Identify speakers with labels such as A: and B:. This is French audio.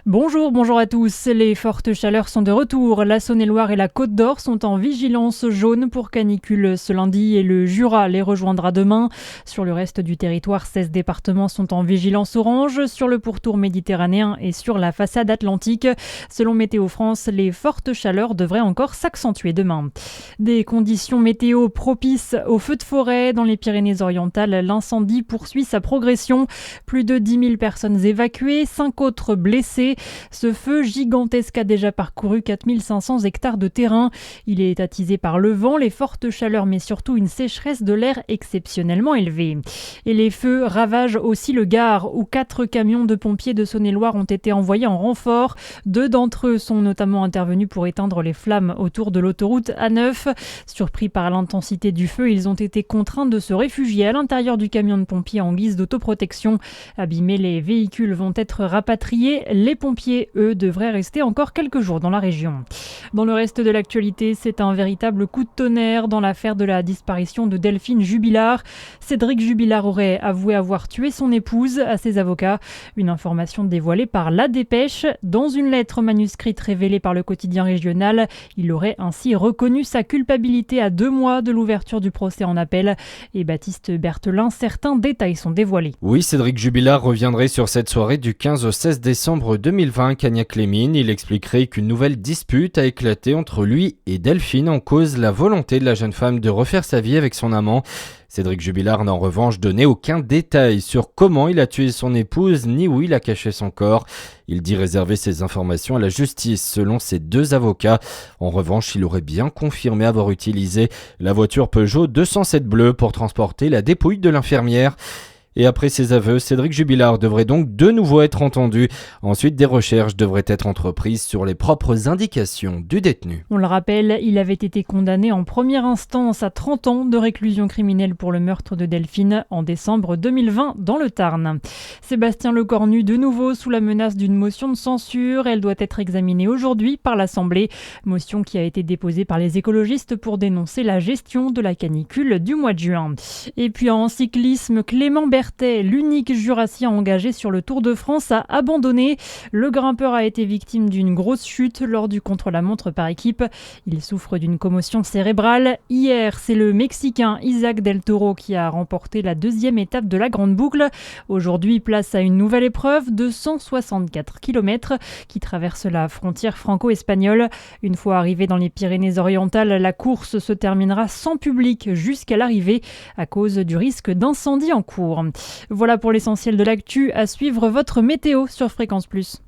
A: Bonjour à tous. Les fortes chaleurs sont de retour. La Saône-et-Loire et la Côte d'Or sont en vigilance jaune pour canicule ce lundi et le Jura les rejoindra demain. Sur le reste du territoire, 16 départements sont en vigilance orange sur le pourtour méditerranéen et sur la façade atlantique. Selon Météo France, les fortes chaleurs devraient encore s'accentuer demain. Des conditions météo propices aux feux de forêt dans les Pyrénées-Orientales. L'incendie poursuit sa progression. Plus de 10 000 personnes évacuées, 5 autres blessés. Ce feu gigantesque a déjà parcouru 4 500 hectares de terrain. Il est attisé par le vent, les fortes chaleurs, mais surtout une sécheresse de l'air exceptionnellement élevée. Et les feux ravagent aussi le Gard, où 4 camions de pompiers de Saône-et-Loire ont été envoyés en renfort. 2 d'entre eux sont notamment intervenus pour éteindre les flammes autour de l'autoroute A9. Surpris par l'intensité du feu, ils ont été contraints de se réfugier à l'intérieur du camion de pompiers en guise d'autoprotection. Abîmés, les véhicules vont être rapatriés. Les pompiers, eux, devraient rester encore quelques jours dans la région. Dans le reste de l'actualité, c'est un véritable coup de tonnerre dans l'affaire de la disparition de Delphine Jubilard. Cédric Jubilard aurait avoué avoir tué son épouse à ses avocats. Une information dévoilée par La Dépêche. Dans une lettre manuscrite révélée par le quotidien régional, il aurait ainsi reconnu sa culpabilité à 2 mois de l'ouverture du procès en appel. Et Baptiste Berthelin, certains détails sont dévoilés.
B: Oui, Cédric Jubilard reviendrait sur cette soirée du 15 au 16 décembre 2020 à Cagnac-les-Mines. Il expliquerait qu'une nouvelle dispute a éclaté entre lui et Delphine, en cause la volonté de la jeune femme de refaire sa vie avec son amant. Cédric Jubilard n'a en revanche donné aucun détail sur comment il a tué son épouse ni où il a caché son corps. Il dit réserver ces informations à la justice selon ses 2 avocats. En revanche, il aurait bien confirmé avoir utilisé la voiture Peugeot 207 bleue pour transporter la dépouille de l'infirmière. Et après ses aveux, Cédric Jubilard devrait donc de nouveau être entendu. Ensuite, des recherches devraient être entreprises sur les propres indications du détenu.
A: On le rappelle, il avait été condamné en première instance à 30 ans de réclusion criminelle pour le meurtre de Delphine en décembre 2020 dans le Tarn. Sébastien Lecornu, de nouveau sous la menace d'une motion de censure. Elle doit être examinée aujourd'hui par l'Assemblée. Motion qui a été déposée par les écologistes pour dénoncer la gestion de la canicule du mois de juin. Et puis en cyclisme, Clément Berthet, l'unique jurassien engagé sur le Tour de France, a abandonné. Le grimpeur a été victime d'une grosse chute lors du contre-la-montre par équipe. Il souffre d'une commotion cérébrale. Hier, c'est le Mexicain Isaac Del Toro qui a remporté la 2e étape de la Grande Boucle. Aujourd'hui, place à une nouvelle épreuve de 164 km qui traverse la frontière franco-espagnole. Une fois arrivé dans les Pyrénées-Orientales, la course se terminera sans public jusqu'à l'arrivée à cause du risque d'incendie en cours. Voilà pour l'essentiel de l'actu. À suivre votre météo sur Fréquence Plus.